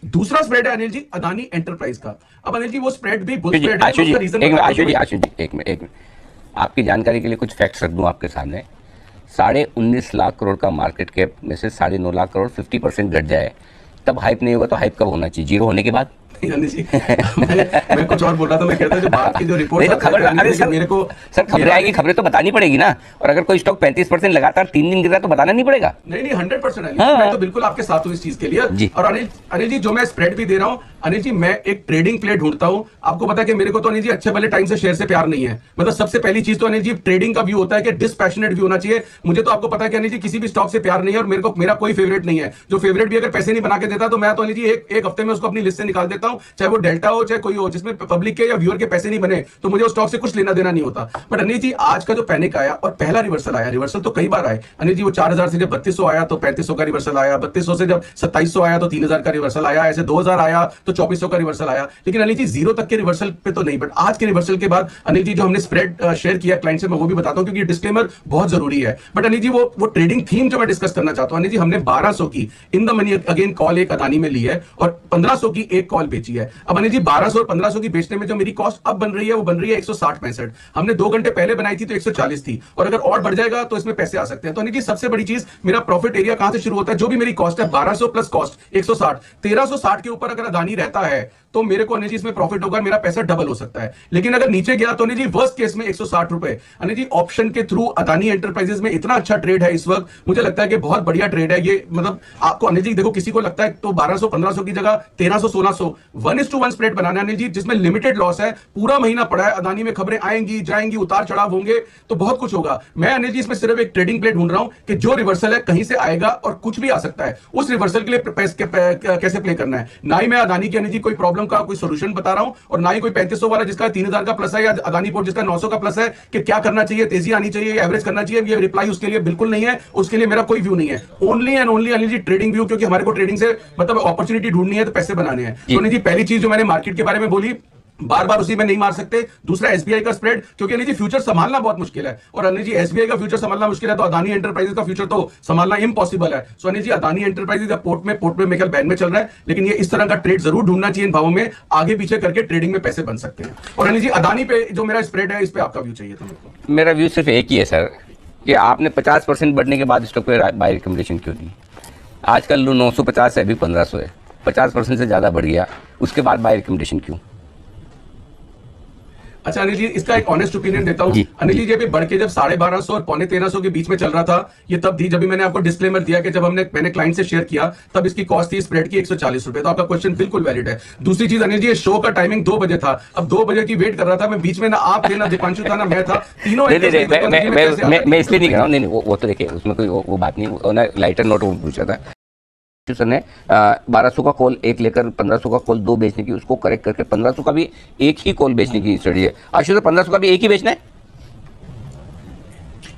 दूसरा स्प्रेड है अनिल जी अदानी एंटरप्राइज का। अब अनिल जी वो स्प्रेड भी बुल स्प्रेड है। आशु जी, उसका रीजन एक मिनट आशु जी, एक मिनट आपकी जानकारी के लिए कुछ फैक्ट्स रख दूं आपके सामने। 19.5 लाख करोड़ का मार्केट कैप में से 9.5 लाख करोड़ 50% घट जाए तब हाइप नहीं होगा, तो हाइप कब होना चाहिए? जीरो होने के बाद? अनिल जी मैं कुछ और बोल रहा था। मैं कहता हूं जो बात की जो रिपोर्ट नहीं तो खबर, अरे सर मेरे को सर खबरें आएगी, खबरें तो बतानी पड़ेगी ना। और अगर कोई स्टॉक 35% लगातार 3 दिन गिर रहा है तो बताना नहीं पड़ेगा? नहीं 100% अनिल हाँ। मैं तो बिल्कुल आपके साथ हूँ इस चीज के लिए जी। और अनिल जी जो मैं स्प्रेड भी दे रहा हूँ अनिल जी, मैं एक ट्रेडिंग प्ले ढूंढता हूँ। आपको पता है कि मेरे को तो अनिल जी अच्छे भले टाइम से शेयर से प्यार नहीं है। मतलब सबसे पहली चीज तो अनिल जी ट्रेडिंग का व्यू होता है कि डिस्पैशनेट व्यू होना चाहिए। मुझे तो आपको पता है कि अनिल जी किसी भी स्टॉक से प्यार नहीं है और मेरा कोई फेवरेट नहीं है। जो फेवरेट भी अगर पैसे नहीं बना के देता तो मैं तो अनिल जी एक हफ्ते में उसको अपनी लिस्ट से निकाल देता हूँ, चाहे वो डेल्टा हो चाहे कोई हो, जिसमें पब्लिक के या व्यूअर के पैसे नहीं बने तो मुझे उस स्टॉक से कुछ लेना देना नहीं होता। बट अनिल जी आज का जो पैनिक आया और पहला रिवर्सल आया, रिवर्सल तो कई बार आए अनिल जी। वो 4000 से जब 3200 आया तो 3500 का रिवर्सल आया, 3200 से जब 2700 आया तो 3000 का रिवर्सल आया, ऐसे 2000 आया तो 2400 का रिवर्सल आया। लेकिन अनिल जी जीरो तक के रिवर्सल पे तो नहीं। बट आज के रिवर्सल के बाद अनिल जी जो हमने स्प्रेड शेयर किया क्लाइंट से, मैं वो भी बताता हूं क्योंकि डिस्क्लेमर बहुत जरूरी है। बट अनिल जी वो ट्रेडिंग थीम जो मैं डिस्कस करना चाहता हूं अनिल जी, हमने 1200 की in the money again call एक अदानी में ली है और 1500 की एक कॉल बेची है। अब अनिल जी 1200 और 1500 की बेचने में जो मेरी कॉस्ट अब बन रही है वो बन रही है 160-65। हमने 2 घंटे पहले बनाई थी तो 140 थी और अगर और बढ़ जाएगा तो इसमें पैसे आ सकते हैं। तो अनिल जी सबसे बड़ी चीज मेरा प्रॉफिट एरिया कहां से शुरू होता है? जो भी मेरी कॉस्ट है 1200 प्लस कॉस्ट 160, 1360 के ऊपर अगर अदानी रहता है तो मेरे को अनिल जी इसमें प्रॉफिट होगा, मेरा पैसा डबल हो सकता है। लेकिन अगर नीचे गया तो अनिल जी वर्स्ट केस में 160 रुपए। अनिल जी ऑप्शन के थ्रू अदानी एंटरप्राइजेस में इतना अच्छा ट्रेड है इस वक्त, मुझे लगता है कि बहुत बढ़िया ट्रेड है ये। मतलब आपको अनिल जी देखो किसी को लगता है तो 1200-1500 की जगह 1300-1600 1:1 स्प्रेड बनाना है अनिल जी, जिसमें लिमिटेड लॉस है। पूरा महीना पड़ा है, अदानी में खबरें आएंगी जाएंगी, उतार चढ़ाव होंगे तो बहुत कुछ होगा। मैं अनिल जी इसमें सिर्फ एक ट्रेडिंग प्ले ढूंढ रहा हूं कि जो रिवर्सल है कहीं से आएगा और कुछ भी आ सकता है, उस रिवर्सल के लिए कैसे प्ले करना है। ना ही मैं अदानी की अनिल जी कोई प्रॉब्लम का कोई सोल्यूशन बता रहा हूं और ना ही कोई 3500 वाला जिसका 3000 का प्लस है या अदानी पोर्ट जिसका 900 का प्लस है कि क्या करना चाहिए, तेजी आनी चाहिए, एवरेज करना चाहिए। ये रिप्लाई उसके लिए बिल्कुल नहीं है, उसके लिए मेरा कोई व्यू नहीं है। Only and only Anil ji trading view, क्योंकि हमारे को ट्रेडिंग से मतलब अपॉर्चुनिटी ढूंढनी है तो पैसे बनाने हैं। तो अनिल जी पहली चीज जो मैंने मार्केट के बारे में बोली, बार बार उसी में नहीं मार सकते। दूसरा एसबीआई का स्प्रेड, क्योंकि अनिल जी फ्यूचर संभालना बहुत मुश्किल है और अनिल जी एसबीआई का फ्यूचर संभालना मुश्किल है तो अदानी एंटरप्राइजेस का फ्यूचर तो संभालना इम्पॉसिबल है। सो अनिल जी अदानी एंटरप्राइजेस का पोर्ट में मेकल बैन में चल रहा है, लेकिन ये इस तरह का ट्रेड जरूर ढूंढना चाहिए इन भावों में, आगे पीछे करके ट्रेडिंग में पैसे बन सकते हैं। और अनिल जी अदानी पे जो मेरा स्प्रेड है इस पे आपका व्यू चाहिए था मेरे को। मेरा व्यू सिर्फ एक ही है सर कि आपने 50% बढ़ने के बाद स्टॉक पे बाय रिकमेंडेशन क्यों दी? आजकल 950 है, अभी 1500 है, 50% से ज़्यादा बढ़ गया, उसके बाद बाय रिकमेंडेशन क्यों? अच्छा अनिल जी इसका एक ऑनेस्ट ओपिनियन देता हूं अनिल जी, जब बढ़ के जब 1250 और 1350 के बीच में चल रहा था ये तब थी, जब भी मैंने आपको डिस्क्लेमर दिया कि जब मैंने क्लाइंट से शेयर किया तब इसकी कॉस्ट थी स्प्रेड की 140 रुपए। तो आपका क्वेश्चन बिल्कुल वैलिड है। दूसरी चीज अनिल जी शो का टाइमिंग 2 बजे था, अब 2 बजे की वेट कर रहा था मैं, बीच में ना आप थे ना दीपांशु था ना मैं था, तीनों मैं इसलिए नहीं कर रहा हूँ, नहीं वो तो देखिए उसमें कोई वो बात नहीं, लाइटर नोट वो पूछा था सर ने 1200 का कॉल एक लेकर 1500 का कॉल 2 बेचने की, उसको करेक्ट करके 1500 का भी एक ही कॉल बेचने की स्टडी है। आशु सर 1500 का भी एक ही बेचना है?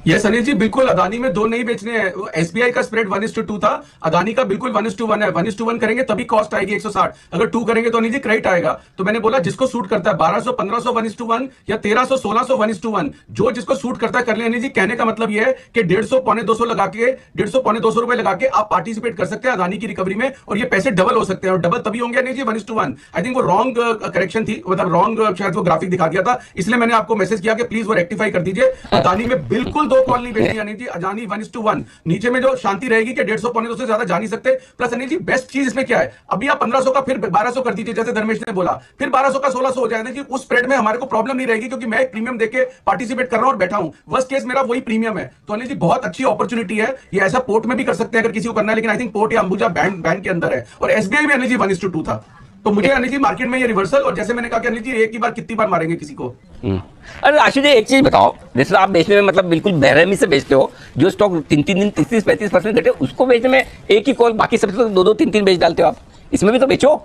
यस अनिल जी बिल्कुल, अदानी में 2 नहीं बेचने हैं। एसबीआई का स्प्रेड 1:2 था, अदानी का बिल्कुल 1:1 है। 1:1 करेंगे तभी कॉस्ट आएगी 160, अगर 2 करेंगे तो अनिल जी क्रेडिट आएगा। तो मैंने बोला जिसको सूट करता है 1200 1500 1:1 या 1300 1600 1:1, जो जिसको सूट करता है कर ले अनिल जी। कहने का मतलब यह है कि 150 पौने 200 लगा के 150 पौने 200 रुपए लगा के आप पार्टिसिपेट कर सकते हैं अदानी की रिकवरी में और ये पैसे डबल हो सकते हैं और डबल तभी होंगे अनिल जी 1:1। आई थिंक वो रॉन्ग करेक्शन थी, मतलब रॉन्ग शायद वो ग्राफिक दिखा दिया था, इसलिए मैंने आपको मैसेज किया कि प्लीज वो रेक्टिफाई कर दीजिए। अदानी में बिल्कुल 2 कॉल नहीं बेचनी अनिल जी, अदानी 1:1। नीचे में जो शांति रहेगी कि 150 पौने 200 से ज्यादा जा नहीं सकते। प्लस अनिल जी बेस्ट चीज इसमें क्या है, अभी आप 1500 का फिर 1200 कर दीजिए जैसे धर्मेश ने बोला, फिर 1200 का 1600 हो जाएगा कि उस स्प्रेड में हमारे को प्रॉब्लम नहीं रहेगी, क्योंकि मैं एक प्रीमियम देके पार्टिसिपेट कर रहा हूं और बैठा हूं। वर्स्ट केस मेरा वही प्रीमियम है। तो अनिल जी बहुत अच्छी अपॉर्चुनिटी है, ये ऐसा पोर्ट में भी कर सकते हैं अगर किसी को करना है, लेकिन आई थिंक पोर्ट या अंबुजा बैंक के अंदर है और एसबीआई में अनिल जी 1:2 था। तो मुझे अनिल जी मार्केट में ये रिवर्सल, और जैसे मैंने कहा कि अनिल जी एक ही बार कितनी बार मारेंगे किसी को। अरे आशु जी एक चीज बताओ, जैसे आप बेचने में मतलब बिल्कुल बेरहमी से बेचते हो, जो स्टॉक 3-3 दिन 30-35% घटे उसको बेचने में एक ही कॉल, बाकी सबसे तो 2-2 3-3 बेच डालते हो आप, इसमें भी तो बेचो।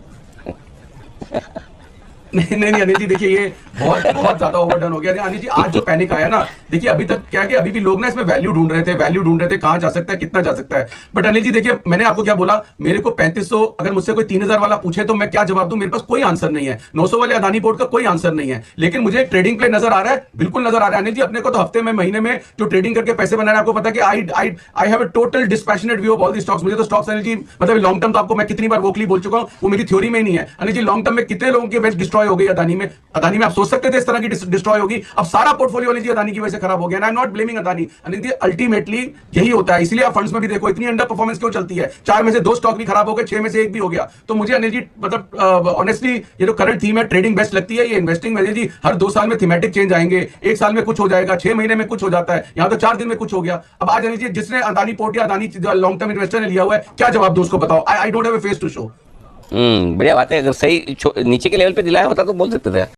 नहीं नहीं नहीं, अनिल जी देखिए ये बहुत बहुत ज्यादा ओवरडन हो गया। अनिल जी आज जो पैनिक आया ना, देखिए अभी तक क्या कि अभी भी लोग ना इसमें वैल्यू ढूंढ रहे थे कहां जा सकता है, कितना जा सकता है। बट अनिल जी देखिए मैंने आपको क्या बोला, मेरे को 3500 अगर मुझसे कोई 3000 वाला पूछे तो मैं क्या जवाब दूं, मेरे पास कोई आंसर नहीं है। 900 वाले अदानी पोर्ट का कोई आंसर नहीं है। लेकिन मुझे ट्रेडिंग प्ले नजर आ रहा है, बिल्कुल नजर आ रहा है। अनिल जी अपने को तो हफ्ते में, महीने में जो ट्रेडिंग करके पैसे बनाना, आपको पता है कि I have a total dispassionate view of all the stocks. मुझे तो स्टॉक्स अनिल जी मतलब लॉन्ग टर्म तो आपको मैं कितनी बार वोकली बोल चुका हूं, वो मेरी थ्योरी में ही नहीं है। अनिल जी लॉन्ग टर्म में कितने लोगों की वेल्थ डिस्ट्रॉय हो गई अदानी में आप सोच सकते थे इस तरह की डिस्ट्रॉय होगी? अब सारा पोर्टफोलियो अनिल जी अदानी की वजह से खराब हो गया। I am not blaming Adani. Anil ji ultimately यही होता है, इसलिए आप फंड्स में भी देखो इतनी अंडर परफॉर्मेंस क्यों चलती है। 4 में से 2 स्टॉक भी खराब हो गए, 6 में से 1 भी हो गया। तो मुझे अनिल जी मतलब ऑनेस्टली ये जो करंट थीम है ट्रेडिंग बेस्ट लगती है। ये इन्वेस्टिंग में जी हर 2 साल में थीमेटिक चेंज आएंगे, 1 साल में कुछ हो जाएगा, 6 महीने में कुछ हो जाता है, यहां तो 4 दिन में कुछ हो गया। अब आज अनिल जी जिसने अदानी पोर्ट या अदानी लॉन्ग टर्म इन्वेस्टर ने लिया हुआ है, क्या जवाब दो उसको बताओ। I don't have a face to show. बढ़िया बात है। अगर सही नीचे के लेवल पे दिलाया होता तो बोल सकते थे।